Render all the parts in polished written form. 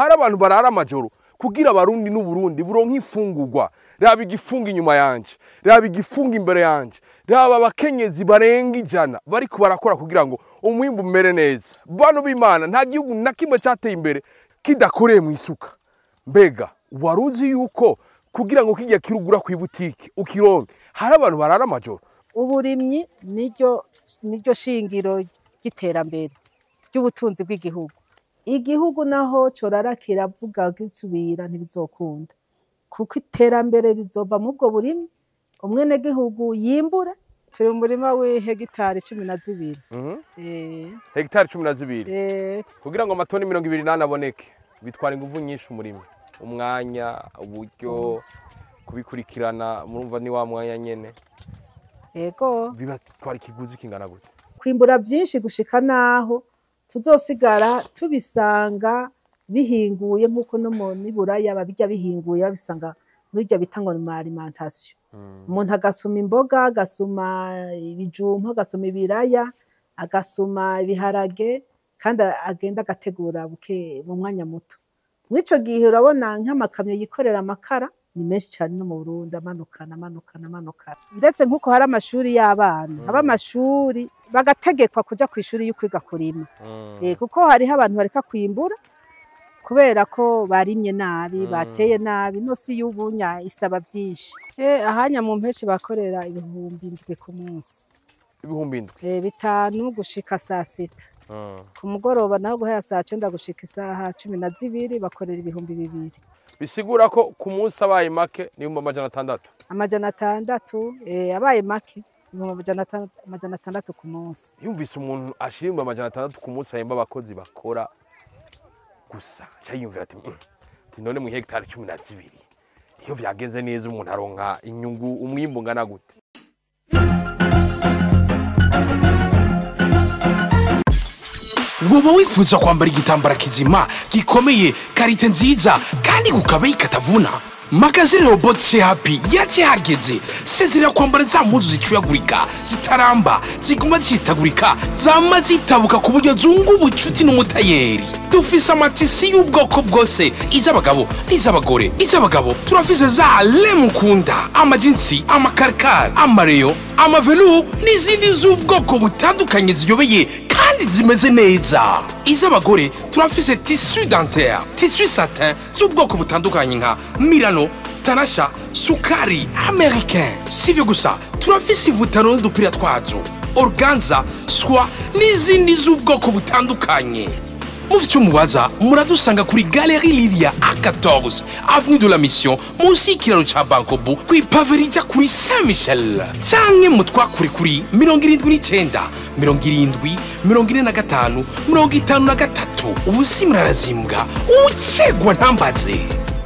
hari abantu barara amajoro kugira abarundi n'uburundi buronka ifungurwa. Raba igifunga inyuma yanje, raba igifunga imbere yanje, raba abakenyezi barenga 100 bariko barakora kugira ngo umwimbu umere neza. Bantu b'Imana, nta gihugu na kimwe cyateye imbere kidakoreye mu isuka. Mbega waruzi yuko kugira ngo kijya kirugura ku ibutike ukironke hari abantu barara amajoro? Uburimyi niryo shingiro giterambere ry'ubutunzi bw'igihugu. Igihugu naho corara kiravuga gisubira ntibizokunda, kuko iterambere rizova mu bwo burimyi. Umwene gihugu yimbura. Turi mu murima w'ihegitari 12. Hegitari 12. Kugira ngo amatoni 28 aboneke bitwara ingufu nyinshi umurimo, umwanya, uburyo, kubikurikirana. Murumva ni wa mwanya nyene. Yego. Bibatwara ikiguzi kingana gute? Kwimbura byinshi gushika naho tuzosigara tubisanga bihinguye nkuko no mu Buraya babijya bihinguye babisanga n'iryo bitangwa mu alimentation. Umuntu agasuma imboga, agasuma ibijumba, agasuma ibiraya, agasuma ibiharage, kandi agenda agategura buke mu mwanya muto. Mwico gihe urabona nk'amakamyo yikorera amakara ni menshi cyane no mu Burundi, amanukana. Ndetse nkuko hari amashuri y'abana, haba amashuri bagategekwa kuja ku ishuri y'ukwiga kurima. Kuko hariho abantu bareka kwimbura kubera ko barimye nabi, bateye nabi. No si y'ubunya isaba byinshi. Ahanya mu mpeshi bakorera 7,000 ku munsi. 7,000? 5 gushika saa 6. Ku mugoroba naho guhera saa 9 gushika isaha 12 bakorera 2,000. Bisigura ko ku munsi abaye make ni 600. 600, abaye make 600 ku munsi. Yumvise umuntu ashira 600 ku munsi ahemba abakozi bakora gusa. Cyayumvira ati none mu hegitari 12 iyo vyagenze neza umuntu aronka inyungu umwimbu ngana gute? Woba wifuza kwambara igitambara kizima gikomeye, karite nziza kandi kukabeyi katavuna? Magazine Robot Happy yaje hageze. Sezera kwambara za mpuzu zicuyagurika, zitaramba, ziguma zitagurika, zama zitabuka ku buryo zungu bucuti n'umutayeri. Dufise amatisi y'ubwoko bwose, iz'abagabo n'iz'abagore. Iz'abagabo turafise za lemukunda, amajinsi, amakarkar, amareyo, amavelu n'izindi z'ubwoko butandukanye ziyobeye kandi zimeze neza. Iz'abagore turafise tissu dentaire, tissu satin z'ubwoko butandukanye nka Milano, Tanasha, Sukari, Americain. Sivyo gusa, turafise ivutaro n'udupira twazo, organza, soie n'izindi z'ubwoko butandukanye. Mufite mubaza muradusanga kuri Galerie Lydia A14 avenue de la Mission munsi y'ikiraro ca Bankobu kwipaveriza kuri Saint Michel. Canke mutwakuri kuri 79 70 45 53. Ubusi murarazimbwa ucegwa ntambaze.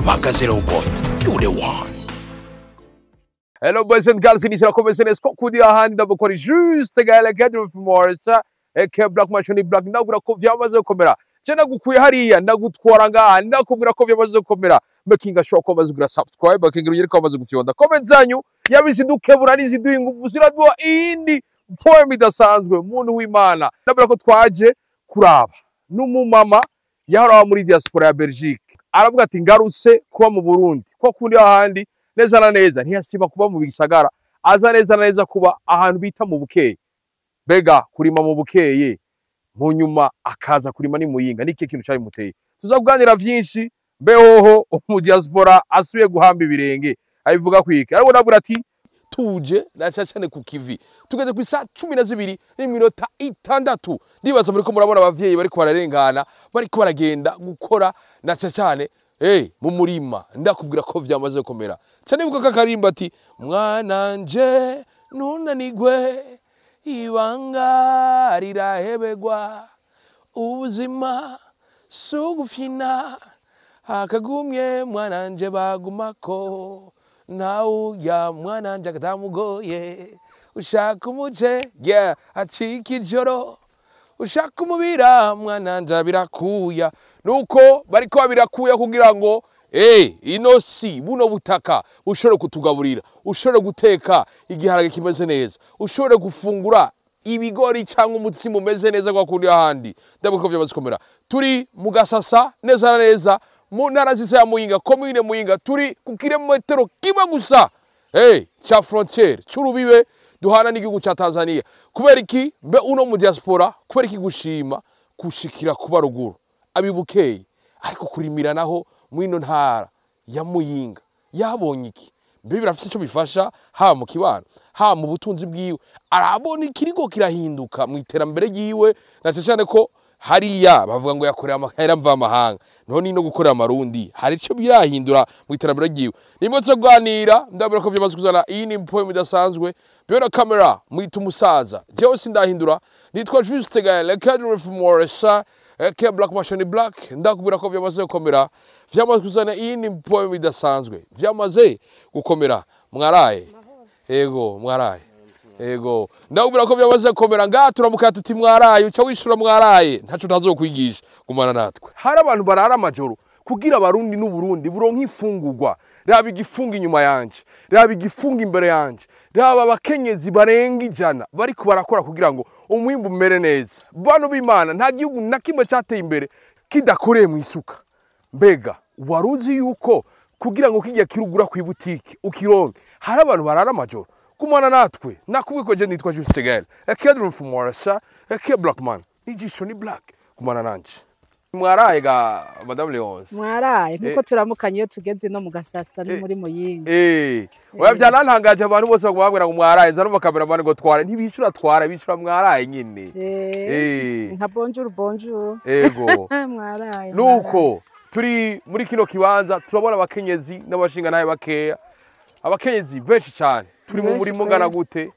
Magazine Robot, you the one. Hello boys and girls, inizira komeze neza ko kudi ahandi ndabukora juste gale cadre for Morsa eke Black Machine Black ndabura ko vyamaze komera. Jena gukuye hariya ndagutwara ngaha ndakubwira ko vyamaze komera. Makinga show ko bazugura subscribe bakingira yiriko bamaze gufyonda. Comment zanyu yabizidukebura niziduha ingufu ziraduha indi poem idasanzwe muntu w'Imana. Ndabura ko twaje kuraba n'umumama yahora muri diaspora ya Belgique. Aravuga ati ngarutse kuba mu Burundi. Ko kundi ahandi neza na neza ntiyasiba kuba mu bisagara, aza neza na neza kuba ahantu bita mu Bukeye. Bega kurima mu Bukeye mu nyuma akaza kurima ni Muyinga, niki kintu cyari muteye. Tuzakuganira vyinshi behoho mu diaspora asuye guhamba ibirenge abivuga kwiki. Ariko nabura ati tuje nacacane ku kivi tugeze ku isa 12:06. Ndibaza muri ko murabona abavyeyi bariko bararengana bariko baragenda gukora nacacane mu murima. Ndakubwira ko vyamaze komera cyane buko kakarimba ati mwananje nunanigwe ibanga rirahebegwa ubuzima sugufina akagumye mwananje bagumako nauya mwananje akatamugoye ushaka umuje acika ijoro ushaka umubira mwananje birakuya. Nuko bariko babirakuya kugira ngo ino si buno butaka ushobore kutugaburira, ushobore guteka igiharage kimeze neza, ushobore gufungura ibigori cyangwa umutsima umeze neza kwa kundi ahandi ndabuko vyamaze komera turi mu Gasasa neza na neza mu ntara zisa ya Muyinga commune Muyinga turi ku kilometero kimwe gusa cha frontiere cy'urubibe duhana n'igihugu cya Tanzania kubera iki mbe uno mu diaspora kubera iki gushima kushikira kuba ruguru abibukeye ariko kurimira naho mwino ntara ya Muyinga yabonye iki mbe birafite icyo bifasha ha mu kibano ha mu butunzi bwiwe arabona ikirigo kirahinduka mu iterambere yiwe natacane ko hariya bavuga ngo yakorera amahera mva amahanga none no gukorera amarundi hari ico birahindura mu iterambere giwe nimwe cyo gwanira ndabura ko vyamaze kuzana iyi ni poem idasanzwe biona camera mwita umusaza jewe sindahindura nitwa Juste Gaël cadre for more ke Black Machine Black ndakubwira ko vyamaze gukomera vyamaze kuzana iyi ni poem idasanzwe vyamaze gukomera mwaraye ego mwaraye ego ndakubwira ko byamaze komera turamuka tuti mwaraye uca wishura mwaraye ntaco tazokwigisha kumana natwe hari abantu barara amajoro kugira abarundi n'uburundi buronka ifungurwa raba igifunga inyuma yanje raba igifunga imbere yanje raba abakenyezi barenga ijana bariko barakora kugira ngo umwimbu umere neza bano b'Imana nta gihugu na kimwe cyateye imbere kidakoreye mu isuka mbega waruzi yuko kugira ngo kijya kirugura ku ibutike ukironke hari abantu barara amajoro kumana natwe nakubwiko je nitwa Juste Gaël cadre for more ke Blackman ijisho ni black kumana nanje mwaraye ga Madame Leonce mwaraye nkuko turamukanye iyo tugeze no mu Gasasa ni muri Muyinga oya byanantangaje abantu bose bagwabwira ngo mwaraye nza no kamera bane ngo twara ntibishura twara bishura mwaraye nyine nka bonjour ego mwaraye nuko turi muri kino kibanza turabona abakenyezi n'abashinga naye bakeya abakenyezi benshi cyane turi mu murimo ngana gute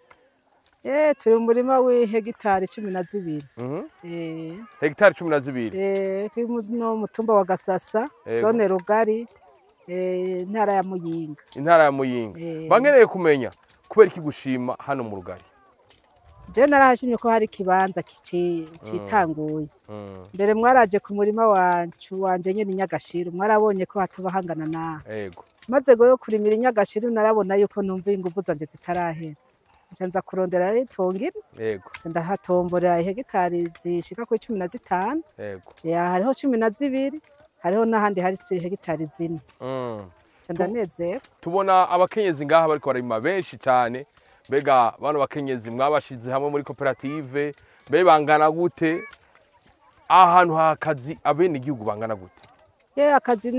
turi mu murima w'ihegitari 12 hegitari 12 kuri no mutumba wa Gasasa zone Rugari intara ya Muyinga bangereye kumenya kubera iki gushima hano mu Rugari je narahashimye ko hari kibanza citanguye mbere mwaraje ku murima wanje nyene Nyagashiro mwarabonye ko hatuba hangana na yego maze go kurimira Nyagashiro narabona yuko numva ingufu zanje zitarahera ncanza kurondera ritongira yego ndahatombora hegitari zishika ku 15 yego hariho 12 hariho n'ahandi hari hegitari 4 ndanezera tubona abakenyezi ngaha bariko barima benshi cyane mbega bano bakenyezi mwabashize hamwe muri koperative mbe bangana gute ahantu hakazi abene igihugu bangana gute akazi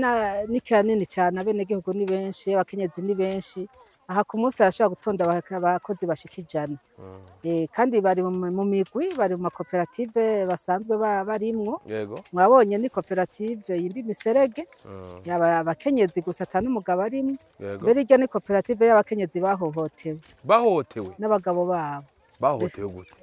ni kanini cyane abene igihugu ni benshi abakenyezi ni benshi aha ku munsi yashaka gutonda abakozi bashikijana kandi bari mu migwi bari mu makoperative basanzwe barimwo yego mwabonye ni koperative yimbi miserege abakenyezi gusa n'umugabo arimwe mbere ijya ni koperative y'abakenyezi bahohotewe n'abagabo babo bahohotewe gute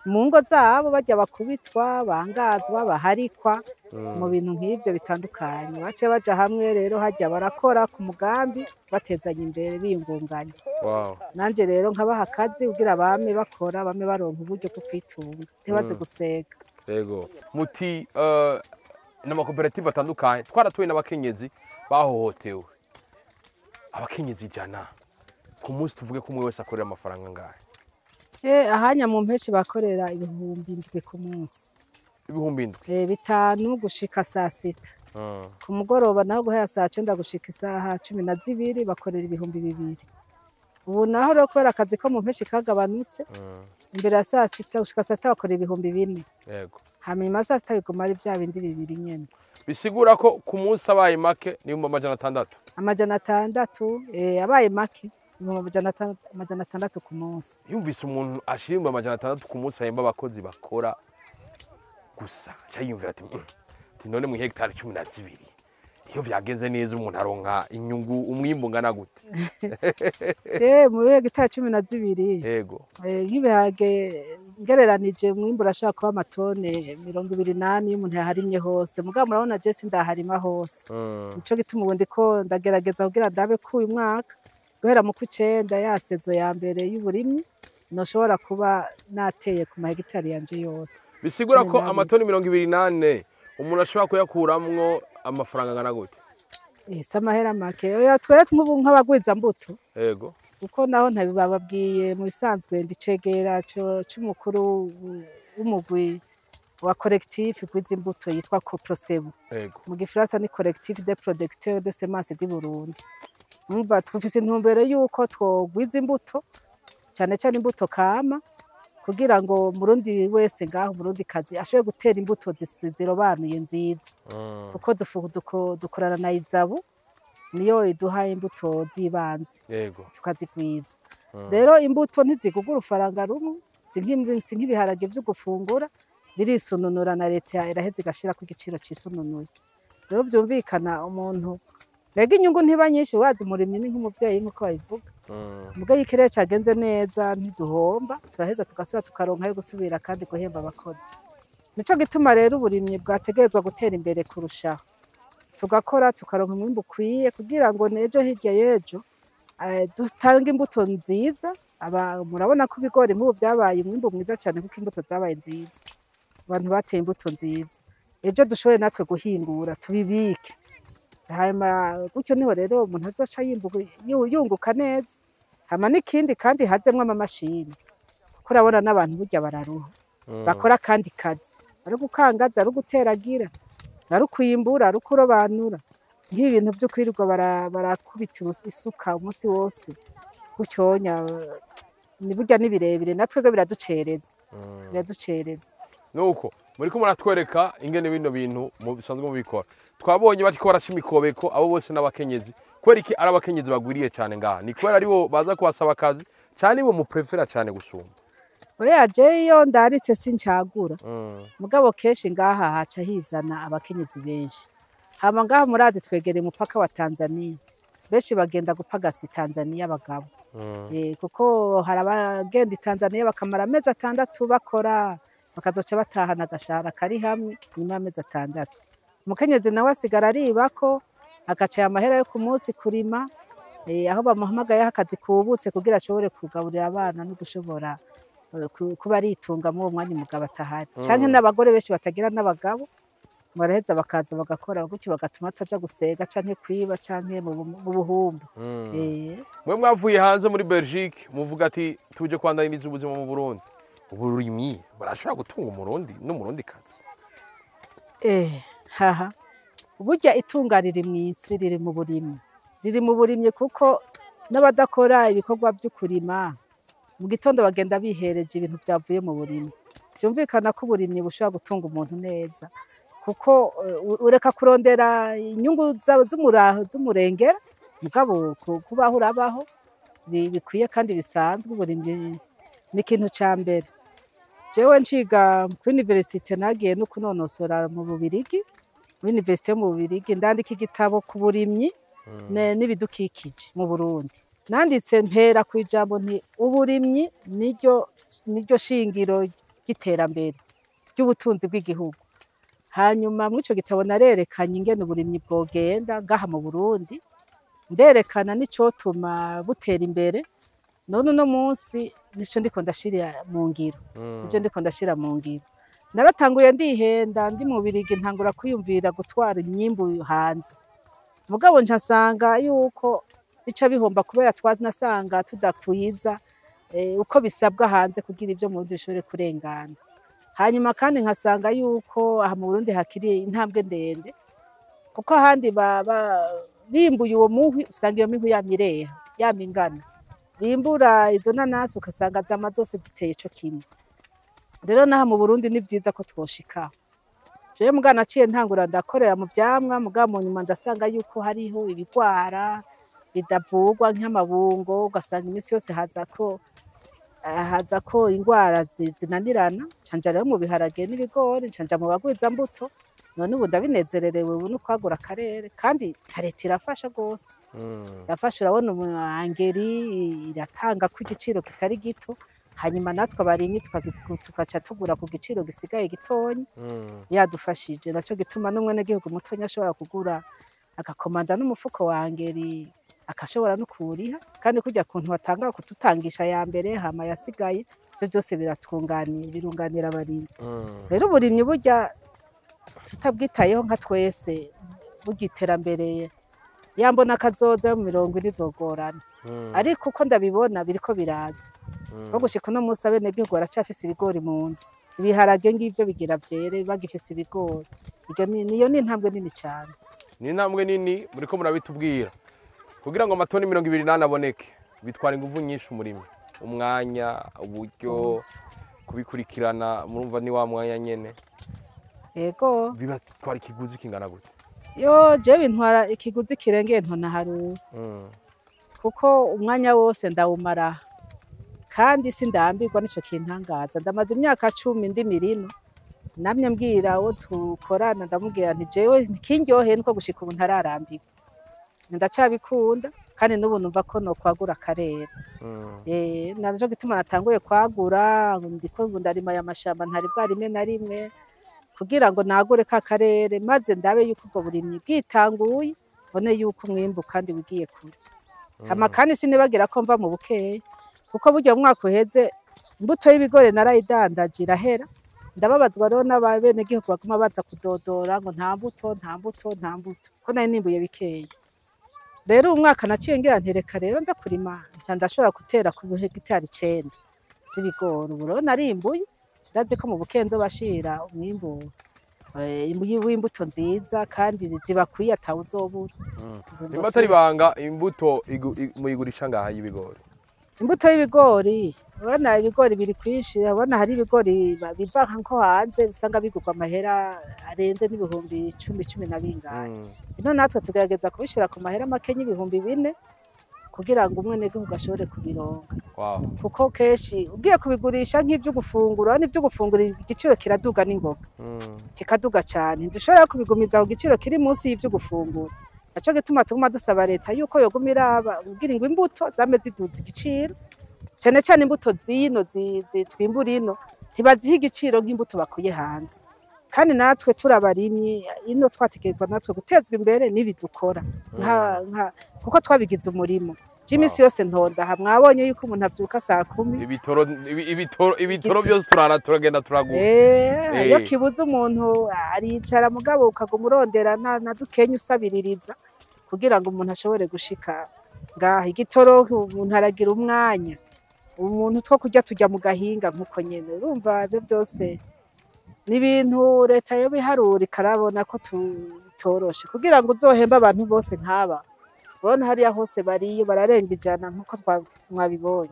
mu ngo zabo bajya bakubitwa bangazwa baharikwa mu bintu nk'ibyo bitandukanye bace baja hamwe rero hajya barakora ku mugambi batezanya imbere biyungunganya nanje rero nkabaha akazi kugira bame bakora bame baronka uburyo bwo kwitunga ntibaze gusega yego muti n'amakoperative atandukanye twaratuye n'abakenyezi bahohotewe abakenyezi jana ku munsi tuvuge ko umwe wese akorera amafaranga ngahe ahanya mu mpeshi bakorera 7,000 ku munsi 7,000 bitanu gushika saa 6 ku mugoroba naho guhera saa 9 gushika isaha 12 bakorera 2,000 ubu naho rokora akazi ko mu mpeshi kagabanutse imbere ya saa 6 gushika saa 6 bakorera 4,000 yego hanyuma saa 6 biguma ari bya bindi bibiri nyene bisigura ko ku munsi abaye make ni 600 600 abaye make 600 ku munsi yumvise umuntu ashimba 600 ku munsi ahemba abakozi bakora gusa cyayumvira ati none mu hegitari 12 iyo vyagenze neza umuntu aronka inyungu umwimbu ngana gute mu hegitari 12 yego nk'ibihage ngereranije umwimbu urashaka kuba amatone 28 iyo umuntu yaharimye hose mugabo murabona je sindaharima hose nico gituma ubundi ko ndagerageza kugira ndabe ko uyu mwaka guhera mu kw'icenda yasezo ya mbere y'uburimyi noshobora kuba nateye ku mahegitari yanje yose bisigura ko amatoni 28 umuntu ashobora kuyakuramwo amafaranga ngana gute samahera make oya twere nk'ubu nk'abagwiza mbuto yego kuko naho ntabibababwiye mu bisanzwe ndicegera c'umukuru w'umugwi wa collectif gwiza imbuto yitwa Coprosebu. Mu gifaransa ni Collectif des producteurs de semences du Burundi. Umva twufise intumbero yuko twogwiza imbuto cyane cyane imbuto kama kugira ngo Murundi wese ngaho Murundi kazi ashoboye gutera imbuto zirobanuye nziza. Kuko dukorana na Izabu niyo iduha imbuto zibanze. Tukazigwiza. Rero imbuto ntizigugura ufaranga rumwe, sinkibiharage byo gufungura. Birisununura na leta iraheze igashira ku giciro cisununuye. Rero byumvikana umuntu mbega inyungu ntiba nyinshi wazi umurimyi ni nk'umuvyeyi nkuko babivuga. Muga yikirere cagenze neza ntiduhomba turaheza tugasubira tukaronka yo gusubira kandi guhemba abakozi. Nico gituma rero uburimyi bwategerezwa gutera imbere kurushaho. Tugakora tukaronka umwimbu ukwiye kugira ngo nejo hirya yejo dutanga imbuto nziza. Murabona ko ibigori nk'ubu byabaye umwimbu mwiza cyane kuko imbuto zabaye nziza. Abantu bateye imbuto nziza ejo dushoboye natwe guhingura tubibike hanyuma gutyo niho rero umuntu azoca yunguka neza hama n'ikindi kandi hazemwe amamashini kuko urabona n'abantu burya bararuha bakora kandi kazi ari gukangaza ari guteragira ari kwimbura ari kurobanura nk'ibintu byo kwirirwa barakubita isuka umunsi wose gutyonya ni burya nibirebire natwe biraducereza nuko muri ko muratwereka ingene bino bintu mu bisanzwe mu bikora twabonye bati ko baraca imikobeko abo bose n'abakenyezi kwera iki ari abakenyezi bagwiriye cyane ngaha ni kwera aribo baza kubasaba akazi cyane bo mu prefera cyane gusumba oya jeyo ndaritse sincagura mugabo keshi ngaha haca hizana abakenyezi benshi hama ngaha murazi twegereye umupaka wa Tanzania benshi bagenda gupagasa Tanzania abagabo kuko harabagenda Tanzania bakamara amezi 6 bakora bakazoca batahana agashara kari hamwe nyuma y'amezi 6 umukenyezi nawe asigara aribako agaca amahera yo ku munsi kurima aho bamuhamagaye akazi kubutse kugira ashobore kugaburira abana no gushobora kuba aritunga mu mwanya umugabo atahari canke n'abagore benshi batagira n'abagabo baraheza bakaza bagakora gutyo bagatuma ataja gusega canke kwiba canke mu buhumbu mwe mwavuye hanze muri Belgique muvuga ati tuje kwandanyiriza ubuzima mu Burundi uburimyi barashobora gutunga umurundi n'umurundi kazi haha burya itunga riri mw'isi riri mu burimyi kuko n'abadakora ibikorwa byo kurima mu gitondo bagenda bihereje ibintu byavuye mu burimyi byumvikana ko uburimyi bushobora gutunga umuntu neza kuko ureka kurondera inyungu z'umurengera mugabo kubaho urabaho bikwiye kandi bisanzwe uburimyi ni ikintu ca mbere jewe nciga kuri universite nagiye no kunonosora mu Bubirigi muri universite mu Bubirigi ndandika igitabo ku burimyi n'ibidukikije mu Burundi nanditse mpera ku ijambo nti uburimyi niryo shingiro ry'iterambere ry'ubutunzi bw'igihugu hanyuma muri ico gitabo narerekanye ingene uburimyi bwogenda ngaha mu Burundi nderekana n'icotuma butera imbere none no munsi nico ndiko ndashira mu ngiro ibyo ndiko ndashira mu ngiro naratanguye ndihenda ndi mu Birigi ntangura kwiyumvira gutwara imyimbu hanze mugabo ncasanga yuko bica bihomba kubera twanasanga tudakwiza uko bisabwa hanze kugira ibyo mu bishobore kurengana hanyuma kandi nkasanga yuko aha mu Burundi hakiri intambwe ndende kuko ahandi bimbuye uwo muhwi usanga iyo mihwi yamireha yamingana bimbura izo nanasi ukasanga zama zose ziteye ico kimwe rero naha mu Burundi ni byiza ko twoshika jewe mugana naciye ntangura ndakorera mu vyamwa mugabo mu nyuma ndasanga yuko hariho ibigwara bidavugwa nk'amabungo ugasanga imisi yose haza ko ingwara zinanirana canja rero mu biharage n'ibigori canja mu bagwiza mbuto none ubu ndabinezererewe ubu n'ukwagura akarere kandi leta irafasha gose irafasha urabona umwangeri iratanga ku igiciro kitari gito hanyuma natwe abarimyi tugaca tugura ku giciro gisigaye gitonyi yadufashije naco gituma n'umwene gihugu mutonya ashobora kugura agakomanda n'umufuko wangeri akashobora no kuriha kandi kujya kuntu batanga kututangisha ya mbere hama yasigaye byo byose birunganira abarimyi rero uburimyi burya tutabwitayeho nka twese bugiterambere yambona kazoza mu 40 izogorana ariko uko ndabibona biriko biraza no gushika no musi abenegihugu baracafise ibigori mu nzu ibiharage ngivyo bigira vyere bagifise ibigori niyo ni intambwe nini cyane ni intambwe nini muriko murabitubwira kugira ngo amatoni 28 aboneke bitwara ingufu nyinshi umurimo umwanya uburyo kubikurikirana murumva ni wa mwanya nyene yego bibatwara ikiguzi kingana gute yo je bintwara ikiguzi kirengeye ntona haru kuko umwanya wose ndawumara kandi sindambirwa nico kintangaza ndamaze imyaka 10 ndi mirino namye mbwira wo tukorana ndamubwira nti jewe kinryoheye niko gushika ubu ntararambirwa ndacabikunda kandi n'ubu numva ko no kwagura akarere nazo gituma natanguye kwagura ndiko ndarima ya mashamba ntari bwa rimwe na rimwe kugira ngo nagure ka karere maze ndabe yuko ubwo burimyi bwitanguye bone yuko umwimbu kandi wigiye kure kandi sinibagira ko mva mu bukeye kuko buryo mwaka uheze imbuto y'ibigori narayidandaje irahera ndababazwa rero n'ababene gihugu baguma baza kudodora ngo nta mbuto ko nari nimbuye bikeye rero umwaka naciye ngira ntereka rero nza kurima ndashobora gutera ku hegitari 9 z'ibigori ubu rero narimbuye ndazi ko mu bukenzo bashira umwimbu w'imbuto nziza kandi zibakwiye atawuzobura nimba atari banga imbuto muyigurisha ngaha y'ibigori imbuto y'ibigori ubona ibigori biri kwinshi ubona hari ibigori biva nko hanze usanga bigurwa amahera arenze n'ibihumbi 10 na bingahe ino natwe tugerageza kubishira ku mahera makenye ibihumbi 4 kugira ngo umwene gihugu ashobore kubironga kuko keshi ugiye kubigurisha nk'ivyo gufungura n'ivyo gufungura igiciro kiraduga n'ingoga kikaduga cyane ndushobora kubigumiza ku giciro kiri munsi y'ivyo gufungura naco gituma tuguma dusaba leta yuko yogumira ubwira ngo imbuto zameze ziduza igiciro cyane cyane imbuto zino zitwimbura ino tibaziha igiciro nk'imbuto bakuye hanze kandi natwe turabarimye ino twategerezwa natwe gutezwa imbere n'ibidukora kuko twabigize umurimo Jimisi yose ntonda mwabonye yuko umuntu avyuka saa 10 ibitoro byose turagenda turagura iyo kibuze umuntu aricara mugabo ukaguma urondera na dukenya usabiririza kugira ngo umuntu ashobore gushika ngaha igitoro umuntu aragira umwanya umuntu two kujya tujya mu gahinga nkuko nyene urumva byo byose n'ibintu leta yo biharura ikarabona ko tutoroshe kugira ngo uzohemba abantu bose nkaba bona hariya hose bariyo bararenga ijana nkuko mwabibonye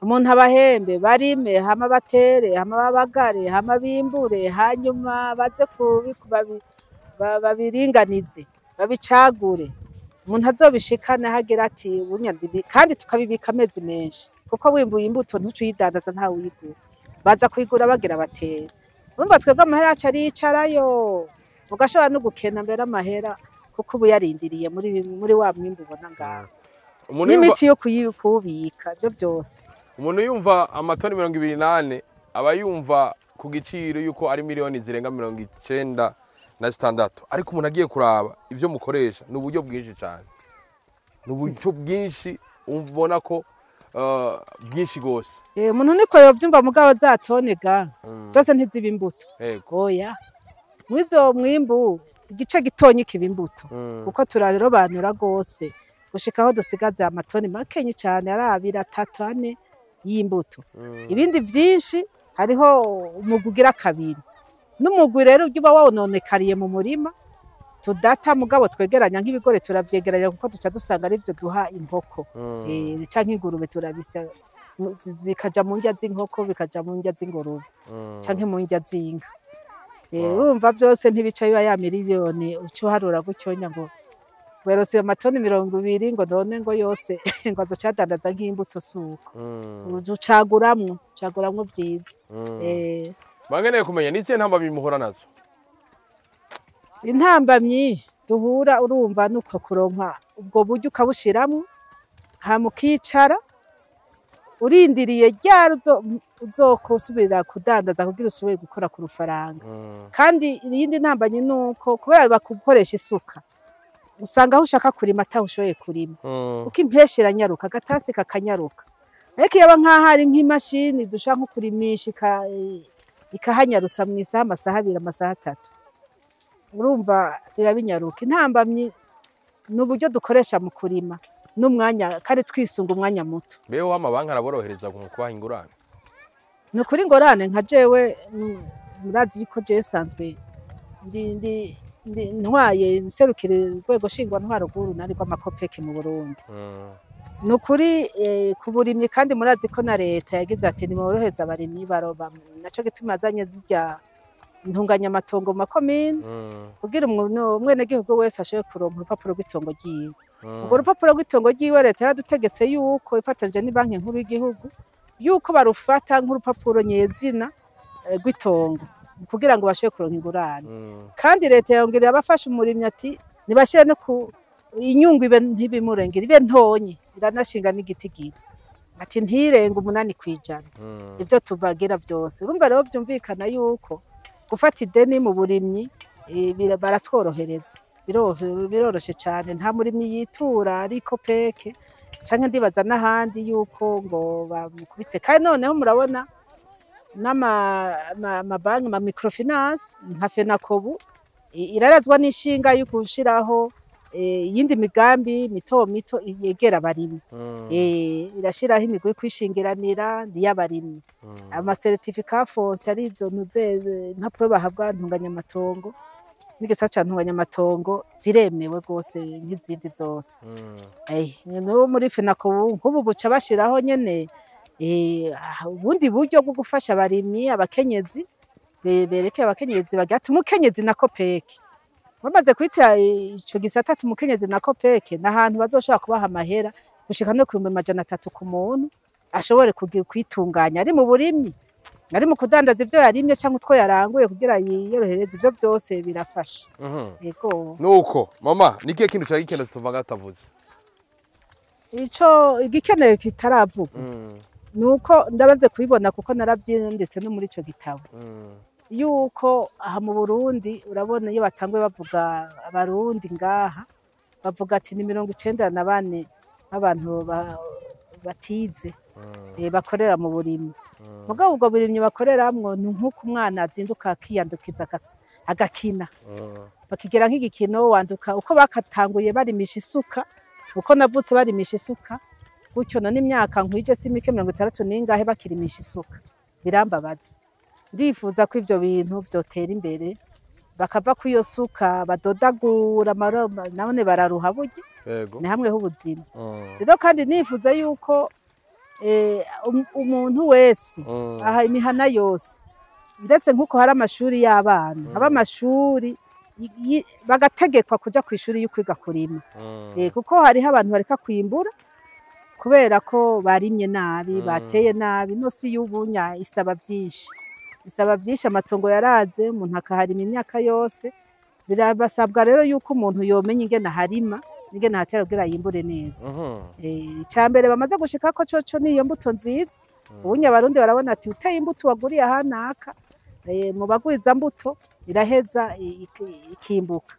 umuntu abahembe barime hama batere hama babagare hama bimbure hanyuma baze babiringanize babicagure umuntu azobishikana hagira ati bunyandibi kandi tukabibika amezi menshi kuko wimbuye imbuto ntucuyidandaza nta wigura baza kwigura bagira batera urumva twebwe amahera yacu aricarayo ugashobora no gukena mbere amahera kuko ubu yarindiriye muri wa mwimbu ubona ngaho n'imiti yo kuyibika byo byose umuntu yumva amatoni 28 aba yumva ku giciro yuko ari miliyoni zirenga 96 ariko umuntu agiye kuraba ivyo mukoresha n'uburyo bwinshi cyane n'uburyo bwinshi ubona ko bwinshi gose umuntu niko yovyumva mugabo zatonega zose ntiziba imbuto oya mwizo mwimbu igice gitonyi kiba imbuto kuko turarobanura gose gushikaho dusigaza amatoni makenye cyane arabira 3-4 y'imbuto ibindi byinshi hariho umugugira kabiri n'umugwi rero ugiba wawononekariye mu murima tudata mugabo twegeranya nk'ibigore turavyegeranya kuko duca dusanga ari byo duha inkoko canke ingurube turabisa bikaja mu ndya z'inkoko bikaja mu ndya z'ingurube canke mu ndya z'inka urumva byose ntibica biba ya miliyoni ucuharura gucyonya ngo werose amatoni 20 ngo none ngo yose ngo azocadandaza nk'imbuto suko ucaguramwo byiza bangeneye kumenya n'ikihe ntambamyi muhora nazo intambamyi duhura urumva nuko kuronka ubwo buryo ukabushiramwo hamukicara urindiriye ryaro uzokosubira kudandaza kugira usubire gukora ku rufaranga kandi iyindi ntambamyi nuko kubera bakukoresha isuka usanga aho ushaka kurima atawushoboye kurima uko impeshi iranyaruka agatasi kakanyaruka ariko yaba nk'aho ari nk'imashini dushaka nko kurimisha ikahanyarutsa mu isaha amasaha 2 amasaha 3 urumva biba binyaruka intambamyi n'uburyo dukoresha mu kurima n'umwanya kandi twisunga umwanya muto. Beho amabanki araborohereza mu kubaha ingurane. Ni ukuri ingorane nka jewe murazi yuko jewe sanzwe ndi ntwaye nserukira urwego nshingwantwaro rw'uru nari rw'amakopeke mu Burundi. Ni ukuri ku burimyi kandi murazi ko na leta yagize ati nimworohereza abarimyi baroba, naco gituma azanye zirya ntunganyamatongo mu makomine kugira umwenegihugu wese ashoboye kuronka urupapuro rw'itongo ryiwe. Urwo rupapuro rw'itongo ryiwe leta yaradutegetse yuko ifatanyije n'ibanki nkuru y'igihugu yuko barufata nk'urupapuro nyezina rw'itongo kugira ngo bashobore kuronka ingurane. Kandi leta yongereye abafasha umurimyi ati nibashire no ku inyungu ibe ntibimurengera ibe ntonyi, iranashinga n'igiti gito ati ntirenga 8%. Ibyo tubagira byose urumva rero byumvikana yuko gufata ideni mu burimyi baratworohereza, biroroshe cyane. Nta murimyi yitura ariko peke canke ndibaza n'ahandi yuko ngo bamukubite. Kandi noneho murabona n'amabanki ma microfinance nka FENACOBU irarazwa n'ishinga yo gushiraho yindi migambi mito mito yegera abarimyi. Irashiraho imigwi kwishingiranira y'abarimyi. Ama certificat fonce arizo impapuro bahabwa ntunganyamatongo n'igisata ca ntunganyamatongo ziremewe gose nk'izindi zose. No muri FENACOBU nk'ubu buca bashiraho nyene ubundi buryo bwo gufasha abarimyi abakenyezi berekeye abakenyezi bagati umukenyezi na kopeke bamaze kwita ico gisata tumukenyezi na kopeke n'ahantu bazoshobora kubaha amahera gushika no ku 300 ku muntu ashobore kwitunganya ari mu burimyi ari mu kudandaza ivyo yarimye canke utwo yaranguye kugira yiyorohereze. Ivyo byose birafasha. Yego nuko mama nikiye kintu cya gikenda tuva gatavuze ico igikenewe kitaravuga nuko ndabanze kubibona kuko naravyindetse no muri ico gitabo yuko aha mu Burundi urabona iyo batangwe bavuga abarundi ngaha bavuga ati ni 94 abantu batize bakorera mu burimyi. Mugabo ubwo burimyi bakoreramwo ni nk'uko umwana azinduka akiyandukiza agakina bakigera nk'igikino wanduka uko bakatanguye barimisha isuka uko navutse barimisha isuka gutyo none imyaka nkwije simike 60 n'ingahe bakirimisha isuka birambabaza. Ndifuza ko ivyo bintu vyotera imbere bakava ku iyo suka badodagura amaroma nabone bararuha burya ni hamwe h'ubuzima. Rero kandi nifuza yuko umuntu wese aha imihana yose ndetse nkuko hari amashuri y'abana haba amashuri bagategekwa kuja ku ishuri y'ukwiga kurima kuko hariho abantu bareka kwimbura kubera ko barimye nabi bateye nabi. No si y'ubunya isaba byinshi amatongo yaraze umuntu akaharima imyaka yose. Birabasabwa rero yuko umuntu yomenya ingene harima ingene hatera kugira yimbure neza. Icambere bamaze gushika ko coco niyo mbuto nziza. Ubunya abarundi barabona ati uteye imbuto waguriye ahanaka mu bagwiza mbuto iraheza ikimbuka.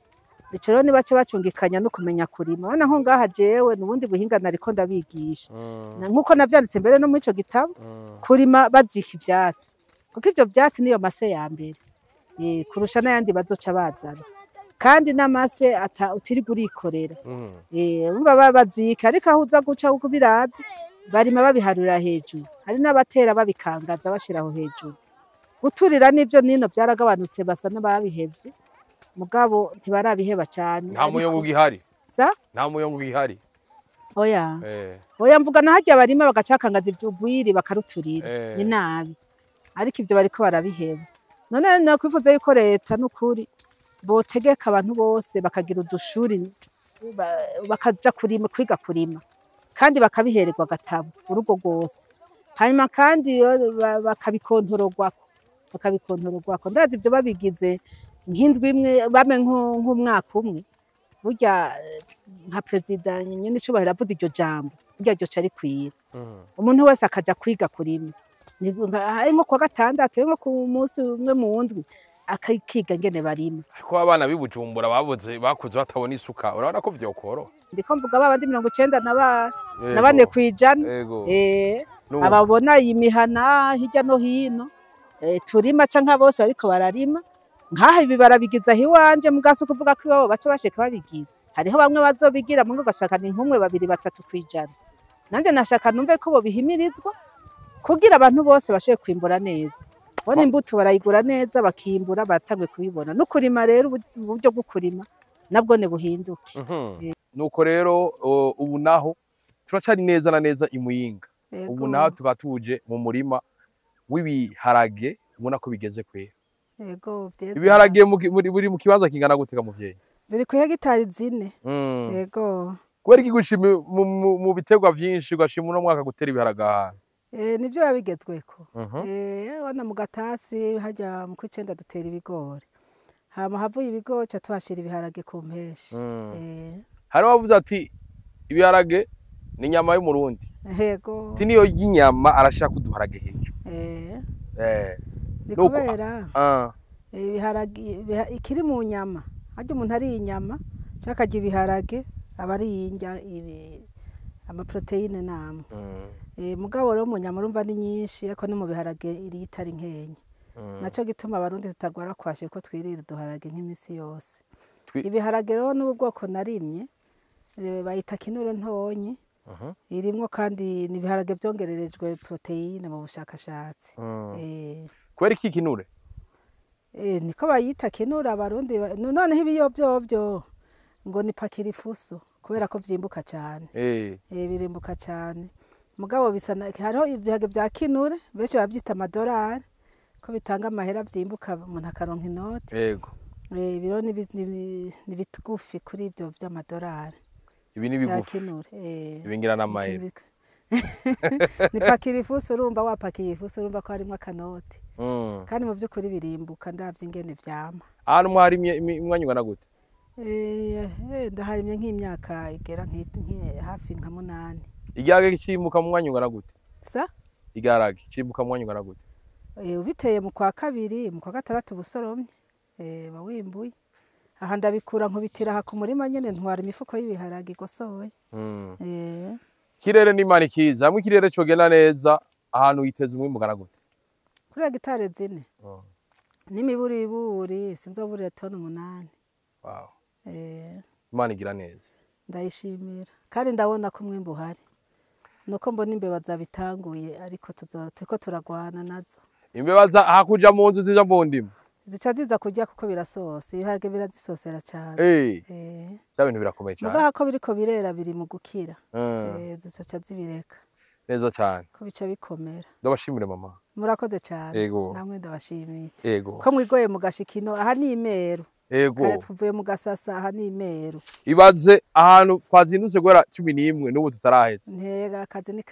Ico rero nibace bacungikanya no kumenya kurima. Bana nko ngaha jewe nubundi buhinga nariko ndabigisha nkuko navyanditse mbere no muri ico gitabo kurima bazika ivyatsi kuko ivyo vyatsi niyo mase ya mbere kurusha n'ayandi bazoca bazana kandi n'amase utiriga urikorera umva bazika ariko aho uza guca uko biravye barima babiharura hejuru. Hari n'abatera babikangaza bashiraho hejuru. Guturira nivyo nino byaragabanutse basa n'ababihevye mugabo ntibarabiheba cyane. Nta muyongo gihari sa nta muyongo gihari oya oya mvuga na hajya barima bagacakangaza ivyugwiri bakaruturira ni nabi ariko ivyo bariko barabiheba. None nakwifuza yuko leta n'ukuri botegeka abantu bose bakagira udushuri bakaja kurima kwiga kurima kandi bakabihererwa gatabo urugo rwose hanyuma kandi bakabikontororwako ndazi ivyo babigize nk'indwi imwe bame nk'umwaka umwe burya nka president nyene icubahiro avuze iryo jambo burya ryo cari kwira umuntu wese akaja kwiga kurima nko kwa gatandatu nko ku munsi umwe mu ndwi akiga ngene barima. Ariko abana bibujumbura bakuze batabona isuka urabona ko vyokoro. Ndiko mvuga babandi 94 kwijana ababona imihana hirya no hino turima canka bose ariko bararima nkaha ibi barabigiza hiwanje mugaso kuvuga ko iwabo baca basheka babigiza hariho bamwe bazobigira mu gashaka ni nk'umwe 2 3 kwijana nanje nashaka numve ko bo bihimirizwa kugira abantu bose bashoye kwimbura neza bona imbuto barayigura neza bakimbura batangwe kubibona no kurima rero uburyo bwo kurima nabwo ne buhinduke nuko rero ubu naho turacari neza na neza imuyinga ubu naho tugatuje mu murima w'ibiharage ubona ko bigeze kwera yego ibiharage buri mu kibanza kingana gutega muvyeyi biri ku hegitari 4 yego kubera iki gushima mu biterwa vyinshi ugashima uno mwaka gutera ibiharage ahantu nivyo babigezweko wana mu gatasi hajya mu kwicenda dutera ibigori hama havuye ibigori ca twashira ibiharage ku mpeshi hari bavuze ati ibiharage ni nyama y'umurundi yego ti niyo y'inyama arashaka kuduharage hejuru ni kubera ibiharage ikiri mu nyama hajya umuntu ari inyama cakaje ibiharage abari injya ama proteine namwe mugabo rero mu nyama urumva ni nyinshi ariko no mu biharage iri itari nkenye naco gituma abarundi tutagwara kwashe ko twirira duharage nk'imisi yose ibiharage rero n'ubu bwoko narimye bayita kinure ntonyi irimwo kandi ni ibiharage byongererejwe proteine mu bushakashatsi kubera iki kinure niko bayita kinure abarundi noneho ibiyovyovyo ngo ni pakirifuso kubera ko vyimbuka cyane birimbuka cyane mugabo bisana hariho ibiharage bya kinure benshi bavyita amadolari ko bitanga amahera vyimbuka umuntu akaronka inoti yego biro ni bitugufi kuri ibyo by'amadolari ibi ni bigufi ibingira n'amahera ni pakirifuso urumva wapakiye ifuso urumva ko harimo akanoti kandi mu by'ukuri birimbuka ndavye ingene vyama ahantu mwarimye umwanya ungana gute ndaharimye nk'imyaka igera hafi nka 8 igiharage cimbuka mu mwanya ungana gute sa igiharage cimbuka mu mwanya ungana gute ubiteye mu kwa 2 mu kwa 6 busoromye bawimbuye aha ndabikura nkubitira aha ku murima nyene ntwara imifuko y'ibiharage igosoye kirere n'Imana ikiza hamwe kirere cogenda neza ahantu yiteze umwimbu ungana gute kuri hegitari 4 n'imiburiburi sinzoburira toni 8 wow Imana igira neza ndayishimira kandi ndabona ko umwimbu uhari nuko mbona imbeba zabitanguye ariko turiko turagwana nazo imbeba hakuja mu nzu zija mu ndimo zica ziza kurya kuko birasose ibiharage birazisosera cyane cya bintu birakomeye cyane mugaha ko biriko birera biri mu gukira zica zibireka neza cyane ko bica bikomera ndabashimire mama murakoze cyane yego namwe ndabashimiye yego ko mwigoye mu gashikino aha ni Imeru yego kare tuvuye mu Gasasa aha ni Imeru ibaze ahantu twazindutse gwera 11 n'ubu tutaraheze ntega akazi ni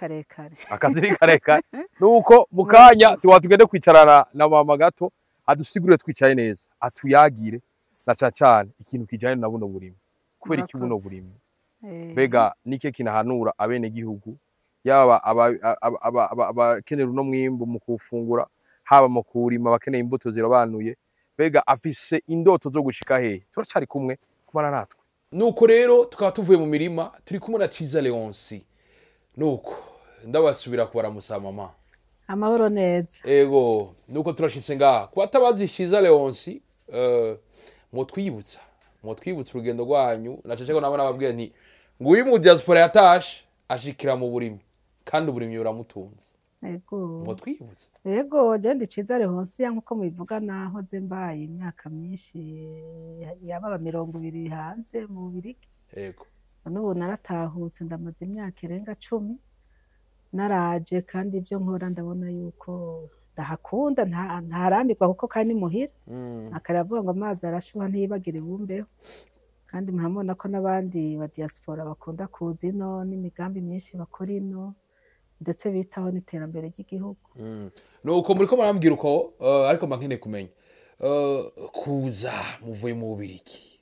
karekare nuko mukanya tuwatugende kwicarana na mama gato adusigurire twicaye neza atuyagire na cyane ikintu kijanye na buno burimi kubera iki buno burimi bega nike kinahanura abene gihugu yaba abakenera uno mwimbu mu kufungura haba mu kurima bakeneye imbuto zirobanuye bega afise indoto zo gushika hehe turacari kumwe kumana natwe nuko rero tukaba tuvuye mu mirima turi kumwe na Ciza Leonsi nuko ndabasubira kubaramusa mama amahoro neza ego nuko turashitse ngaha kwatabazi Ciza Leonsi mutwibutsa urugendo rwanyu nacaje ko nabona babwiye nti nguyu mu diaspora yatashe ashikira mu burimi kandi uburimyi buramutunze ego mutwibutsa ego je ndi Ciza Leonsi nkuko mubivuga naho ze mbaye imyaka myinshi yababa 20 hanze mu Bubirigi ego nubu naratahutse ndamaze imyaka irenga 10 naraje kandi ibyo nkora ndabona yuko ndahakunda ntarambirwa kuko kandi muhira akaravuga ngo amazi arashuha ntibagire bumbeho kandi muramubona ko n'abandi ba diaspora bakunda kuza ino n'imigambi myinshi bakora ino ndetse bitaho n'iterambere ry'igihugu nuko muriko marambwira uko ariko mbankene kumenya kuza muvuye mu Bubirigi